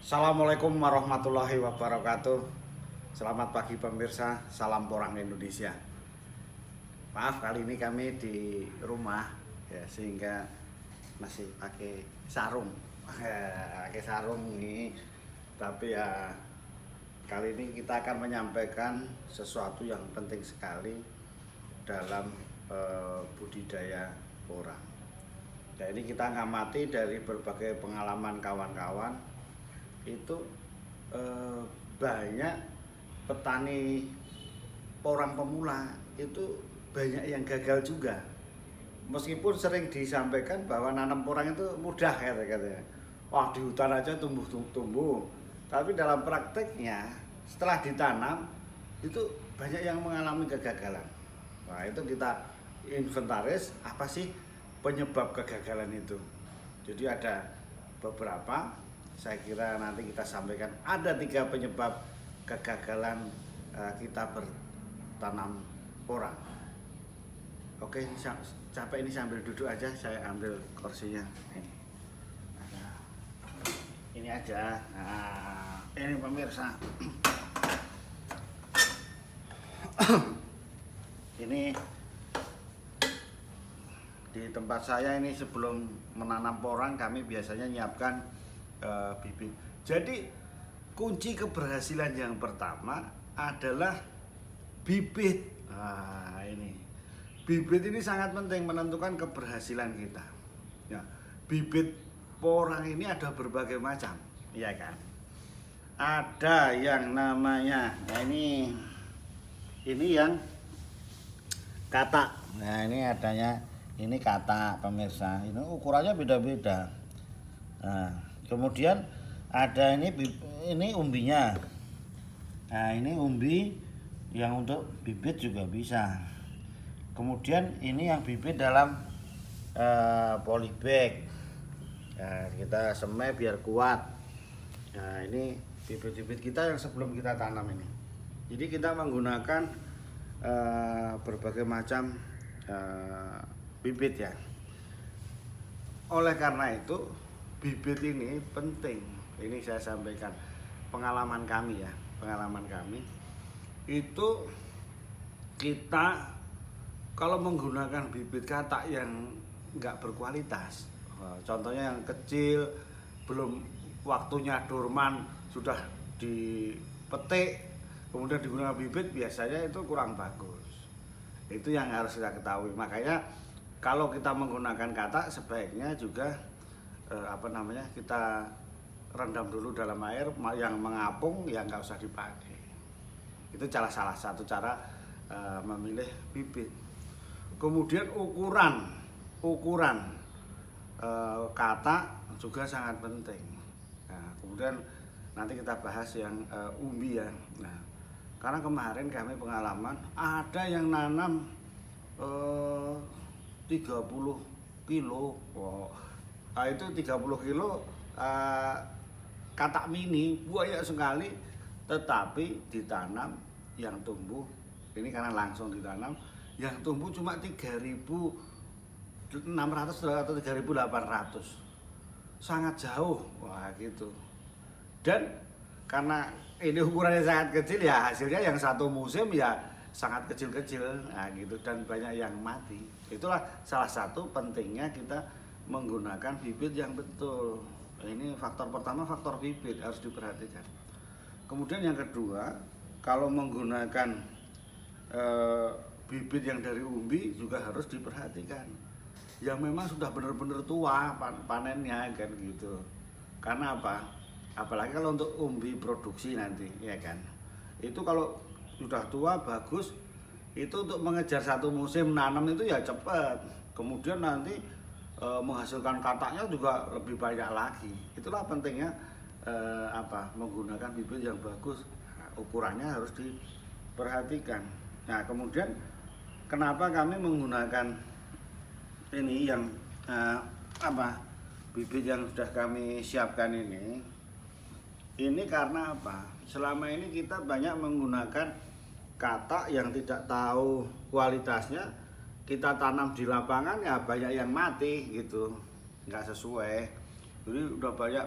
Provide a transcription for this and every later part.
Assalamualaikum warahmatullahi wabarakatuh. Selamat pagi pemirsa, salam porang Indonesia. Maaf kali ini kami di rumah ya, sehingga masih pakai sarung. Pakai sarung ini. Tapi ya kali ini kita akan menyampaikan sesuatu yang penting sekali dalam budidaya porang. Nah, ini kita ngamati dari berbagai pengalaman kawan-kawan itu banyak petani porang pemula itu banyak yang gagal juga, meskipun sering disampaikan bahwa nanam porang itu mudah katanya, wah di hutan aja tumbuh, tapi dalam prakteknya setelah ditanam itu banyak yang mengalami kegagalan. Nah itu kita inventaris apa sih penyebab kegagalan itu. Jadi ada beberapa, saya kira nanti kita sampaikan ada 3 penyebab kegagalan kita bertanam porang. Oke, capek ini sambil duduk aja, saya ambil kursinya. Ini aja. Nah, ini pemirsa. Ini di tempat saya ini sebelum menanam porang kami biasanya nyiapkan bibit. Jadi kunci keberhasilan yang pertama adalah bibit. Nah, ini bibit ini sangat penting menentukan keberhasilan kita. Ya, bibit porang ini ada berbagai macam, ya kan? Ada yang namanya, nah ini yang katak. Nah ini adanya, ini katak pemirsa. Ini ukurannya beda-beda. Nah, kemudian ada ini umbinya. Nah, ini umbi yang untuk bibit juga bisa. Kemudian ini yang bibit dalam polybag. Nah, kita semai biar kuat. Nah, ini bibit-bibit kita yang sebelum kita tanam ini. Jadi kita menggunakan berbagai macam bibit ya. Oleh karena itu bibit ini penting. Ini saya sampaikan pengalaman kami ya, pengalaman kami itu kita kalau menggunakan bibit katak yang nggak berkualitas, contohnya yang kecil, belum waktunya dorman sudah dipetik, kemudian digunakan bibit, biasanya itu kurang bagus. Itu yang harus kita ketahui. Makanya kalau kita menggunakan katak sebaiknya juga kita rendam dulu dalam air yang mengapung, ya nggak usah dipakai. Itu salah satu cara memilih bibit. Kemudian ukuran katak juga sangat penting. Nah, kemudian nanti kita bahas yang umbi ya. Nah, karena kemarin kami pengalaman ada yang nanam 30 kilo. Wow. Nah, itu 30 kilo katak mini banyak sekali, tetapi ditanam yang tumbuh ini karena langsung ditanam yang tumbuh cuma 3.600 atau 3.800, sangat jauh. Wah gitu. Dan karena ini ukurannya sangat kecil ya, hasilnya yang satu musim ya sangat kecil-kecil, nah gitu, dan banyak yang mati. Itulah salah satu pentingnya kita menggunakan bibit yang betul. Ini faktor pertama, faktor bibit harus diperhatikan. Kemudian yang kedua, kalau menggunakan bibit yang dari umbi juga harus diperhatikan. Yang memang sudah benar-benar tua panennya kan gitu. Karena apa? Apalagi kalau untuk umbi produksi nanti, ya kan. Itu kalau sudah tua bagus, itu untuk mengejar satu musim nanam itu ya cepat. Kemudian nanti menghasilkan kataknya juga lebih banyak lagi. Itulah pentingnya menggunakan bibit yang bagus. Nah, ukurannya harus diperhatikan. Nah, kemudian kenapa kami menggunakan ini yang bibit yang sudah kami siapkan ini karena apa? Selama ini kita banyak menggunakan katak yang tidak tahu kualitasnya, kita tanam di lapangan ya banyak yang mati gitu, nggak sesuai. Jadi udah banyak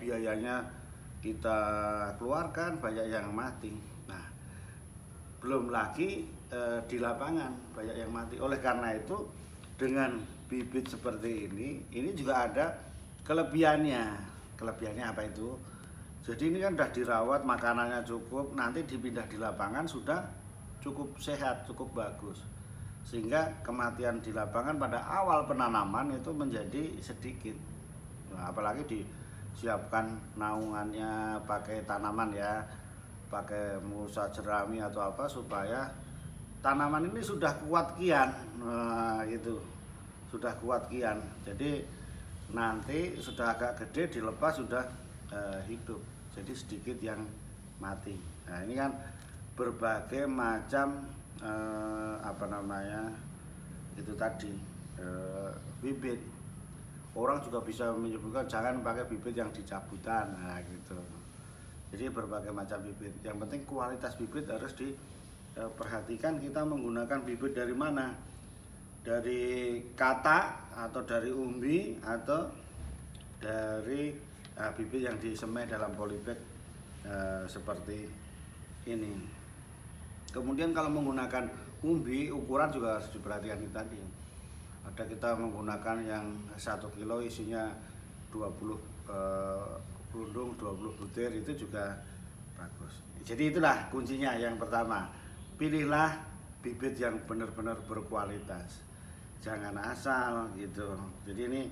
biayanya kita keluarkan banyak yang mati. Nah, belum lagi di lapangan banyak yang mati. Oleh karena itu dengan bibit seperti ini juga ada kelebihannya. Kelebihannya apa itu? Jadi ini kan sudah dirawat, makanannya cukup, nanti dipindah di lapangan sudah cukup sehat, cukup bagus. Sehingga kematian di lapangan pada awal penanaman itu menjadi sedikit. Nah, apalagi disiapkan naungannya pakai tanaman ya, pakai mulsa jerami atau apa supaya tanaman ini sudah kuat kian. Nah, itu sudah kuat kian. Jadi nanti sudah agak gede dilepas sudah hidup. Jadi sedikit yang mati. Nah, ini kan berbagai macam apa namanya itu tadi bibit. Orang juga bisa menyebutkan jangan pakai bibit yang dicabutan, nah gitu. Jadi berbagai macam bibit. Yang penting kualitas bibit harus diperhatikan. Kita menggunakan bibit dari mana? Dari katak atau dari umbi atau dari bibit yang disemai dalam polybag seperti ini. Kemudian kalau menggunakan umbi, ukuran juga harus diperhatikan tadi. Ada kita menggunakan yang 1 kilo isinya 20 gelundung, 20 butir, itu juga bagus. Jadi itulah kuncinya. Yang pertama, pilihlah bibit yang benar-benar berkualitas. Jangan asal gitu. Jadi ini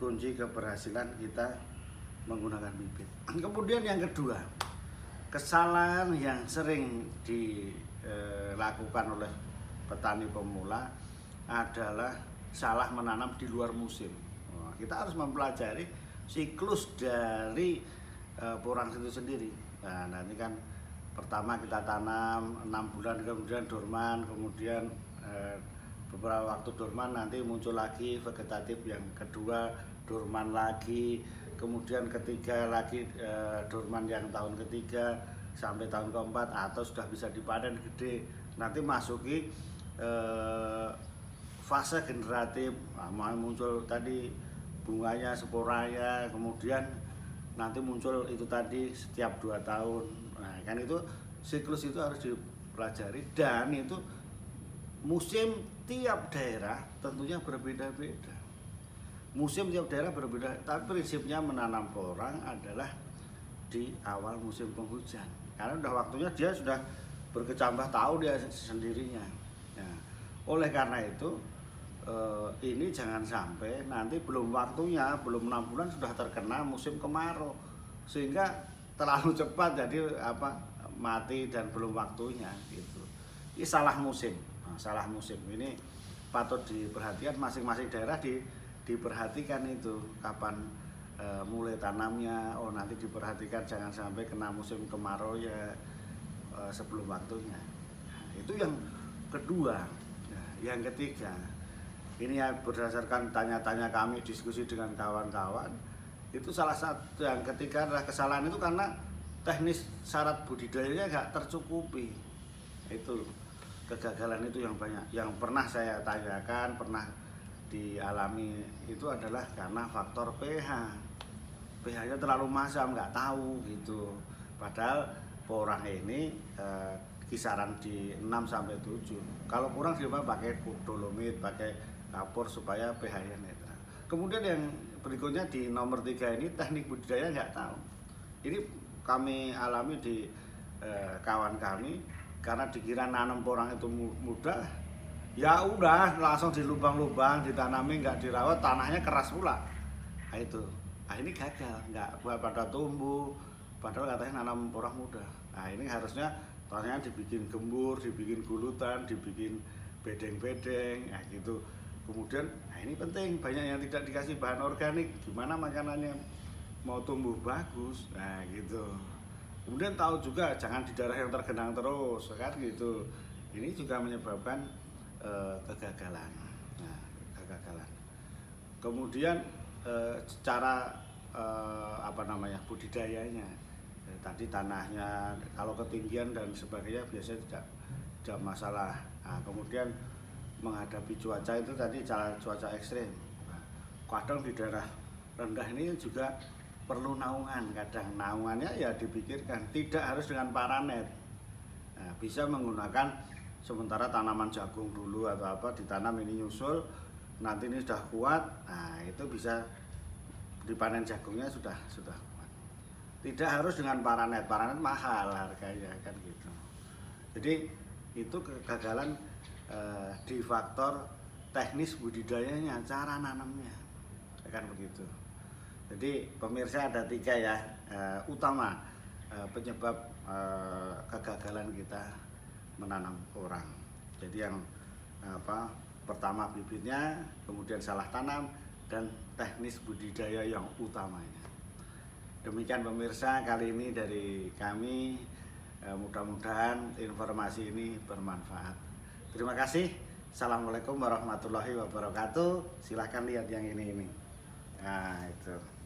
kunci keberhasilan kita menggunakan bibit. Kemudian yang kedua, kesalahan yang sering dilakukan oleh petani pemula adalah salah menanam di luar musim. Kita harus mempelajari siklus dari porang itu sendiri. Nah, nanti kan pertama kita tanam 6 bulan, kemudian dorman, kemudian beberapa waktu dorman, nanti muncul lagi vegetatif yang kedua, dorman lagi, kemudian ketiga lagi dorman yang tahun ketiga sampai tahun keempat, atau sudah bisa dipanen gede, nanti masuki fase generatif. Nah, muncul tadi bunganya, sporanya, kemudian nanti muncul itu tadi setiap 2 tahun. Nah, kan itu siklus itu harus dipelajari, dan itu musim tiap daerah tentunya berbeda-beda. Musim tiap daerah berbeda, tapi prinsipnya menanam porang adalah di awal musim penghujan. Karena udah waktunya dia sudah berkecambah tahu dia sendirinya. Nah, oleh karena itu ini jangan sampai nanti belum waktunya, belum 6 bulan sudah terkena musim kemarau, sehingga terlalu cepat jadi mati dan belum waktunya gitu. Ini salah musim. Nah, salah musim ini patut diperhatikan, masing-masing daerah diperhatikan itu kapan mulai tanamnya. Oh, nanti diperhatikan jangan sampai kena musim kemarau ya sebelum waktunya. Nah, itu yang kedua. Nah, yang ketiga, ini ya berdasarkan tanya-tanya kami, diskusi dengan kawan-kawan, itu salah satu yang ketiga adalah kesalahan itu karena teknis syarat budidayanya nggak tercukupi. Itu kegagalan itu yang banyak, yang pernah saya tanyakan, pernah dialami, itu adalah karena faktor pH. pH-nya terlalu masam, nggak tahu gitu. Padahal porang ini kisaran di 6 sampai 7. Kalau kurang siapa pakai dolomit, pakai kapur supaya pH-nya netral. Kemudian yang berikutnya di nomor 3 ini teknik budidaya nggak tahu. Ini kami alami di kawan kami, karena dikira nanam porang itu mudah, ya udah langsung di lubang-lubang ditanami, nggak dirawat, tanahnya keras pula. Nah, itu, nah ini gagal, nggak pada tumbuh, padahal katanya nanam porang mudah. Nah, ini harusnya tanahnya dibikin gembur, dibikin gulutan, dibikin bedeng-bedeng, nah gitu. Kemudian, nah ini penting, banyak yang tidak dikasih bahan organik, gimana makanannya mau tumbuh bagus, nah gitu. Kemudian tahu juga jangan di daerah yang tergenang terus, kan gitu. Ini juga menyebabkan kegagalan. Nah, kegagalan. Kemudian cara budidayanya. Tadi tanahnya kalau ketinggian dan sebagainya biasanya tidak masalah. Nah, kemudian menghadapi cuaca itu tadi cuaca ekstrim. Nah, kadang di daerah rendah ini juga perlu naungan. Kadang naungannya ya dipikirkan, tidak harus dengan paranet. Nah, bisa menggunakan sementara tanaman jagung dulu atau apa ditanam, ini nyusul, nanti ini sudah kuat, nah itu bisa dipanen jagungnya sudah kuat. Tidak harus dengan paranet mahal harganya kan gitu. Jadi itu kegagalan di faktor teknis budidayanya, cara nanamnya kan begitu. Jadi pemirsa ada 3 ya utama penyebab kegagalan kita menanam orang. Jadi yang pertama bibitnya, kemudian salah tanam, dan teknis budidaya yang utamanya. Demikian pemirsa kali ini dari kami, mudah-mudahan informasi ini bermanfaat. Terima kasih. Assalamualaikum warahmatullahi wabarakatuh. Silahkan lihat yang ini. Nah itu.